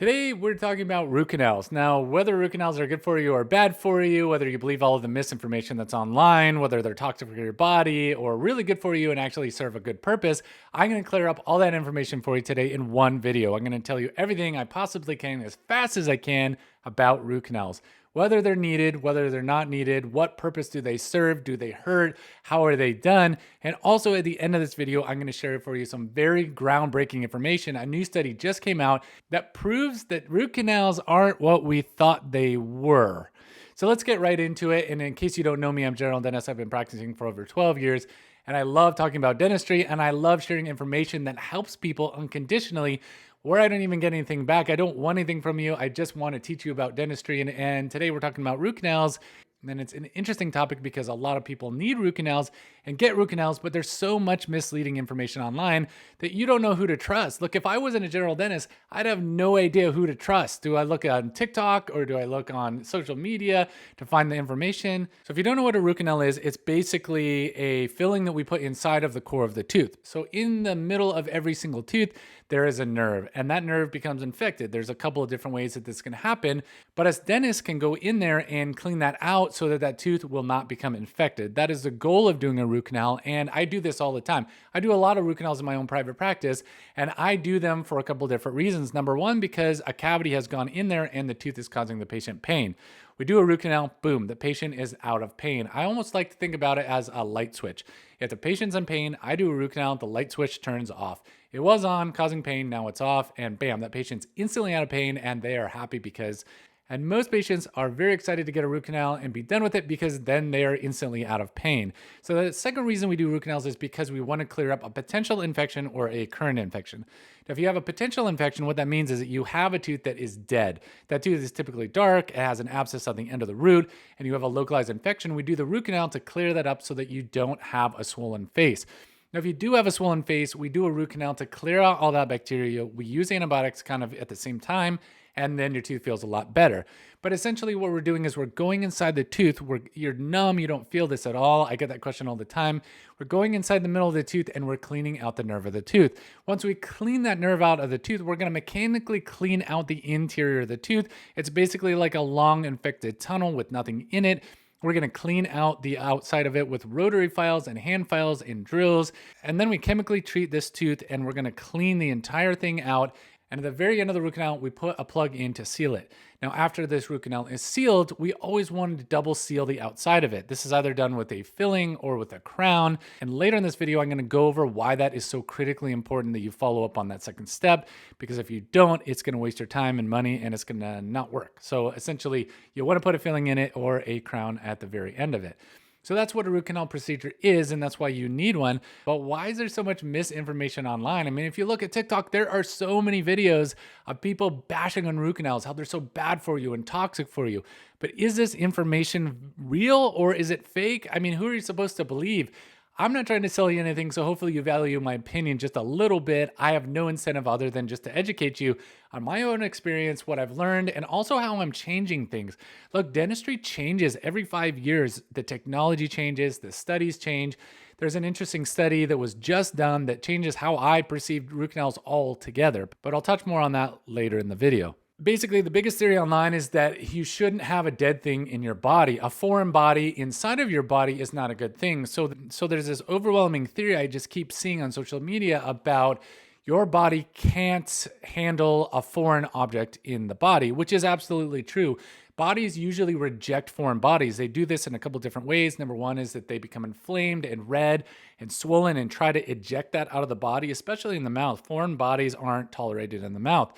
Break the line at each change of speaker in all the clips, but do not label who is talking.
Today, we're talking about root canals. Now, whether root canals are good for you or bad for you, whether you believe all of the misinformation that's online, whether they're toxic for your body or really good for you and actually serve a good purpose, I'm going to clear up all that information for you today in one video. I'm going to tell you everything I possibly can as fast as I can about root canals. Whether they're needed, whether they're not needed, what purpose do they serve, do they hurt, how are they done, and also at the end of this video, I'm going to share for you some very groundbreaking information. A new study just came out that proves that root canals aren't what we thought they were. So let's get right into it. And in case you don't know me, I'm general dentist. I've been practicing for over 12 years. And I love talking about dentistry, and I love sharing information that helps people unconditionally where I don't even get anything back. I don't want anything from you. I just want to teach you about dentistry. And today we're talking about root canals. And it's an interesting topic because a lot of people need root canals and get root canals, but there's so much misleading information online that you don't know who to trust. Look, if I wasn't a general dentist, I'd have no idea who to trust. Do I look on TikTok or do I look on social media to find the information? So if you don't know what a root canal is, it's basically a filling that we put inside of the core of the tooth. So in the middle of every single tooth, there is a nerve, and that nerve becomes infected. There's a couple of different ways that this can happen, but us dentists can go in there and clean that out so that that tooth will not become infected. That is the goal of doing a root canal, and I do this all the time. I do a lot of root canals in my own private practice, and I do them for a couple of different reasons. Number one, because a cavity has gone in there and the tooth is causing the patient pain. We do a root canal, boom, the patient is out of pain. I almost like to think about it as a light switch. If the patient's in pain, I do a root canal, the light switch turns off. It was on, causing pain, now it's off, and bam, that patient's instantly out of pain and they are happy because, and most patients are very excited to get a root canal and be done with it because then they are instantly out of pain. So the second reason we do root canals is because we want to clear up a potential infection or a current infection. Now, if you have a potential infection, what that means is that you have a tooth that is dead. That tooth is typically dark, it has an abscess on the end of the root, and you have a localized infection. We do the root canal to clear that up so that you don't have a swollen face. Now, if you do have a swollen face, we do a root canal to clear out all that bacteria. We use antibiotics kind of at the same time, and then your tooth feels a lot better. But essentially what we're doing is we're going inside the tooth where you're numb, you don't feel this at all. I get that question all the time. We're going inside the middle of the tooth and we're cleaning out the nerve of the tooth. Once we clean that nerve out of the tooth, we're gonna mechanically clean out the interior of the tooth. It's basically like a long infected tunnel with nothing in it. We're going to clean out the outside of it with rotary files and hand files and drills. And then we chemically treat this tooth and we're going to clean the entire thing out. And at the very end of the root canal, we put a plug in to seal it. Now, after this root canal is sealed, we always wanted to double seal the outside of it. This is either done with a filling or with a crown. And later in this video, I'm going to go over why that is so critically important that you follow up on that second step, because if you don't, it's going to waste your time and money and it's going to not work. So essentially, you want to put a filling in it or a crown at the very end of it. So that's what a root canal procedure is, and that's why you need one. But why is there so much misinformation online? I mean, if you look at TikTok, there are so many videos of people bashing on root canals, how they're so bad for you and toxic for you. But is this information real or is it fake? I mean, who are you supposed to believe? I'm not trying to sell you anything, so hopefully you value my opinion just a little bit. I have no incentive other than just to educate you on my own experience, what I've learned, and also how I'm changing things. Look, dentistry changes every 5 years. The technology changes, the studies change. There's an interesting study that was just done that changes how I perceived root canals altogether, but I'll touch more on that later in the video. Basically, the biggest theory online is that you shouldn't have a dead thing in your body. A foreign body inside of your body is not a good thing. So there's this overwhelming theory I just keep seeing on social media about your body can't handle a foreign object in the body, which is absolutely true. Bodies usually reject foreign bodies. They do this in a couple different ways. Number one is that they become inflamed and red and swollen and try to eject that out of the body, especially in the mouth. Foreign bodies aren't tolerated in the mouth.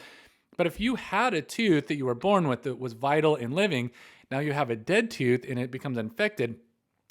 But if you had a tooth that you were born with that was vital and living, now you have a dead tooth and it becomes infected,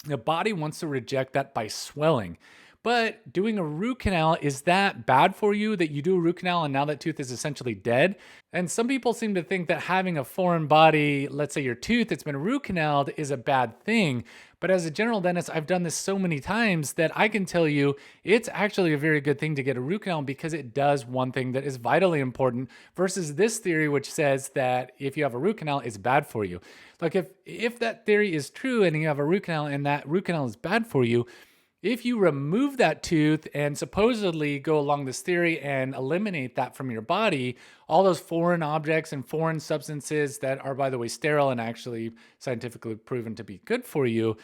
the body wants to reject that by swelling. But doing a root canal, is that bad for you that you do a root canal and now that tooth is essentially dead? And some people seem to think that having a foreign body, let's say your tooth that's been root canaled, is a bad thing. But as a general dentist, I've done this so many times that I can tell you it's actually a very good thing to get a root canal because it does one thing that is vitally important versus this theory, which says that if you have a root canal, it's bad for you. Like if that theory is true and you have a root canal and that root canal is bad for you, If you remove that tooth and supposedly go along this theory and eliminate that from your body, all those foreign objects and foreign substances that are, by the way, sterile and actually scientifically proven to be good for you,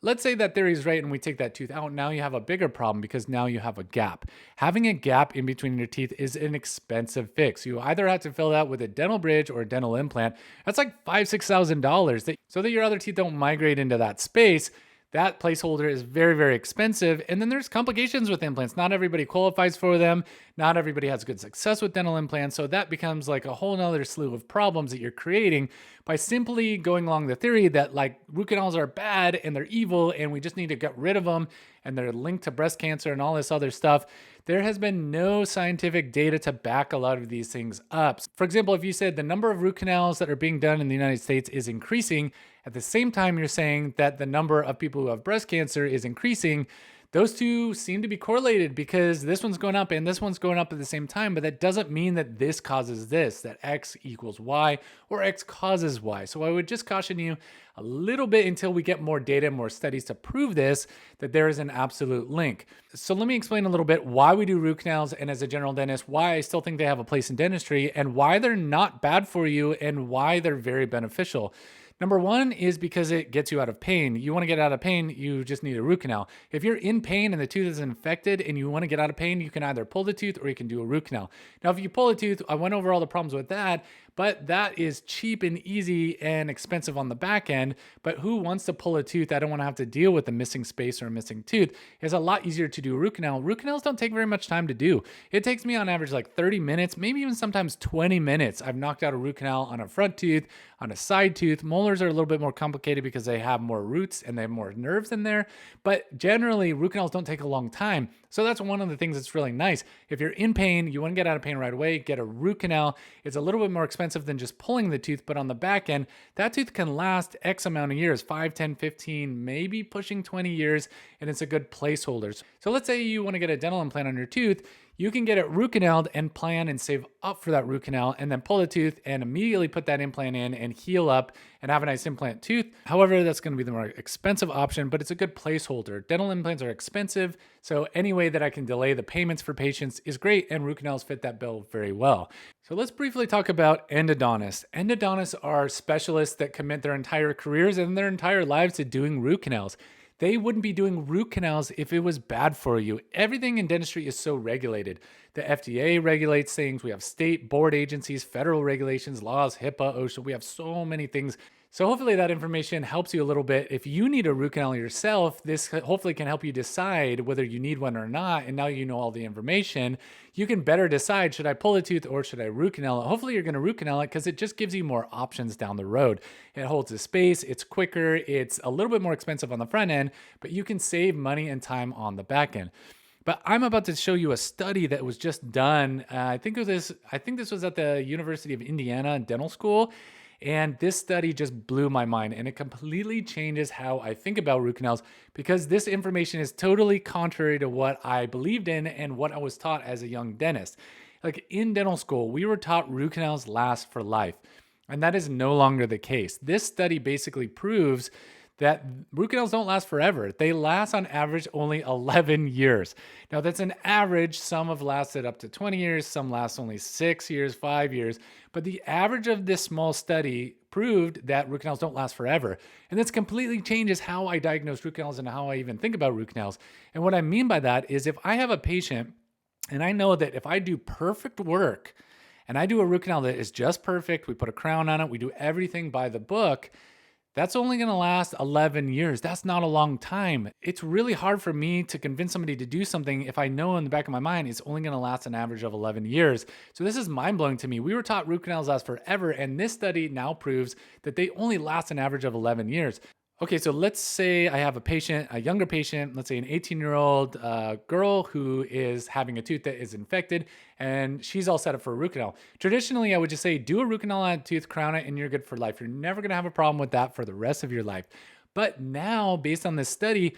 let's say that theory is right and we take that tooth out. Now you have a bigger problem because now you have a gap. Having a gap in between your teeth is an expensive fix. You either have to fill that with a dental bridge or a dental implant. That's like $5,000-$6,000. So that your other teeth don't migrate into that space. That placeholder is very, very expensive. And then there's complications with implants. Not everybody qualifies for them. Not everybody has good success with dental implants. So that becomes like a whole nother slew of problems that you're creating by simply going along the theory that like root canals are bad and they're evil and we just need to get rid of them and they're linked to breast cancer and all this other stuff. There has been no scientific data to back a lot of these things up. For example, if you said the number of root canals that are being done in the United States is increasing, at the same time you're saying that the number of people who have breast cancer is increasing, those two seem to be correlated because this one's going up and this one's going up at the same time, but that doesn't mean that this causes this, that X equals Y or X causes Y. So I would just caution you a little bit until we get more data, more studies to prove this, that there is an absolute link. So let me explain a little bit why we do root canals and as a general dentist, why I still think they have a place in dentistry and why they're not bad for you and why they're very beneficial. Number one is because it gets you out of pain. You want to get out of pain, you just need a root canal. If you're in pain and the tooth is infected and you want to get out of pain, you can either pull the tooth or you can do a root canal. Now, if you pull a tooth, I went over all the problems with that, but that is cheap and easy and expensive on the back end. But who wants to pull a tooth? I don't want to have to deal with a missing space or a missing tooth. It's a lot easier to do a root canal. Root canals don't take very much time to do. It takes me on average like 30 minutes, maybe even sometimes 20 minutes. I've knocked out a root canal on a front tooth, on a side tooth. Molars are a little bit more complicated because they have more roots and they have more nerves in there. But generally, root canals don't take a long time. So that's one of the things that's really nice. If you're in pain, you want to get out of pain right away, get a root canal. It's a little bit more expensive than just pulling the tooth, but on the back end, that tooth can last X amount of years, 5, 10, 15, maybe pushing 20 years, and it's a good placeholder. So let's say you want to get a dental implant on your tooth. You can get it root canaled and plan and save up for that root canal and then pull the tooth and immediately put that implant in and heal up and have a nice implant tooth. However, that's going to be the more expensive option, but it's a good placeholder. Dental implants are expensive, so any way that I can delay the payments for patients is great, and root canals fit that bill very well. So let's briefly talk about endodontists. Endodontists are specialists that commit their entire careers and their entire lives to doing root canals. They wouldn't be doing root canals if it was bad for you. Everything in dentistry is so regulated. The FDA regulates things. We have state board agencies, federal regulations, laws, HIPAA, OSHA. We have so many things. So hopefully that information helps you a little bit. If you need a root canal yourself, this hopefully can help you decide whether you need one or not. And now you know all the information. You can better decide, should I pull a tooth or should I root canal it? Hopefully you're going to root canal it because it just gives you more options down the road. It holds the space, it's quicker, it's a little bit more expensive on the front end, but you can save money and time on the back end. But I'm about to show you a study that was just done. I think this was at the University of Indiana Dental School. And this study just blew my mind, and it completely changes how I think about root canals because this information is totally contrary to what I believed in and what I was taught as a young dentist. Like in dental school, we were taught root canals last for life, and that is no longer the case. This study basically proves that root canals don't last forever. They last on average only 11 years. Now that's an average. Some have lasted up to 20 years. Some last only 6 years, 5 years. But the average of this small study proved that root canals don't last forever. And this completely changes how I diagnose root canals and how I even think about root canals. And what I mean by that is if I have a patient and I know that if I do perfect work and I do a root canal that is just perfect, we put a crown on it, we do everything by the book, that's only going to last 11 years. That's not a long time. It's really hard for me to convince somebody to do something if I know in the back of my mind it's only going to last an average of 11 years. So this is mind-blowing to me. We were taught root canals last forever, and this study now proves that they only last an average of 11 years. Okay, so let's say I have a patient, a younger patient, let's say an 18-year-old girl who is having a tooth that is infected, and she's all set up for a root canal. Traditionally, I would just say, do a root canal on a tooth, crown it, and you're good for life. You're never gonna have a problem with that for the rest of your life. But now, based on this study,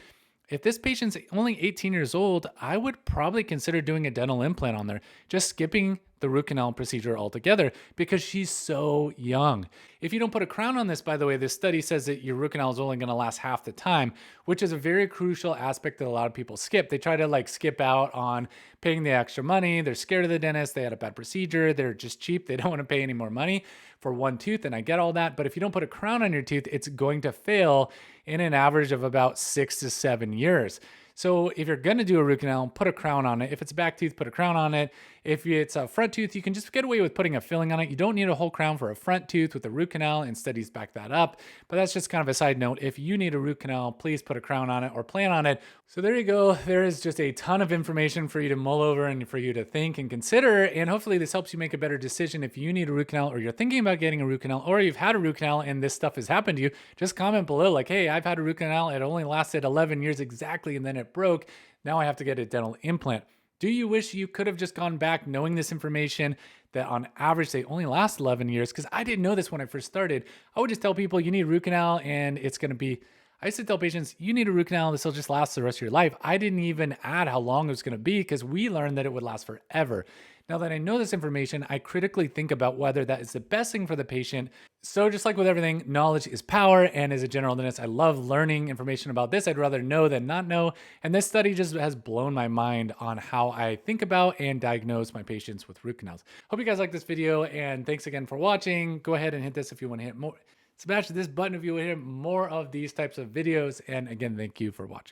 if this patient's only 18 years old, I would probably consider doing a dental implant on there, just skipping the root canal procedure altogether because she's so young. If you don't put a crown on this, by the way, this study says that your root canal is only going to last half the time, which is a very crucial aspect that a lot of people skip. They try to like skip out on paying the extra money. They're scared of the dentist. They had a bad procedure. They're just cheap. They don't want to pay any more money for one tooth. And I get all that. But if you don't put a crown on your tooth, it's going to fail in an average of about 6 to 7 years. So if you're going to do a root canal, put a crown on it. If it's a back tooth, put a crown on it. If it's a front tooth, you can just get away with putting a filling on it. You don't need a whole crown for a front tooth with a root canal, and studies back that up. But that's just kind of a side note. If you need a root canal, please put a crown on it or plan on it. So there you go. There is just a ton of information for you to mull over and for you to think and consider. And hopefully this helps you make a better decision if you need a root canal or you're thinking about getting a root canal or you've had a root canal and this stuff has happened to you. Just comment below like, hey, I've had a root canal. It only lasted 11 years exactly and then it broke. Now I have to get a dental implant. Do you wish you could have just gone back knowing this information that on average they only last 11 years? Because I didn't know this when I first started. I would just tell people you need a root canal and it's going to be, I used to tell patients, you need a root canal, this will just last the rest of your life. I didn't even add how long it was going to be because we learned that it would last forever. Now that I know this information, I critically think about whether that is the best thing for the patient. So just like with everything, knowledge is power. And as a general dentist, I love learning information about this. I'd rather know than not know. And this study just has blown my mind on how I think about and diagnose my patients with root canals. Hope you guys like this video and thanks again for watching. Go ahead and hit this if you want to hit more. Smash this button if you want to hear more of these types of videos. And again, thank you for watching.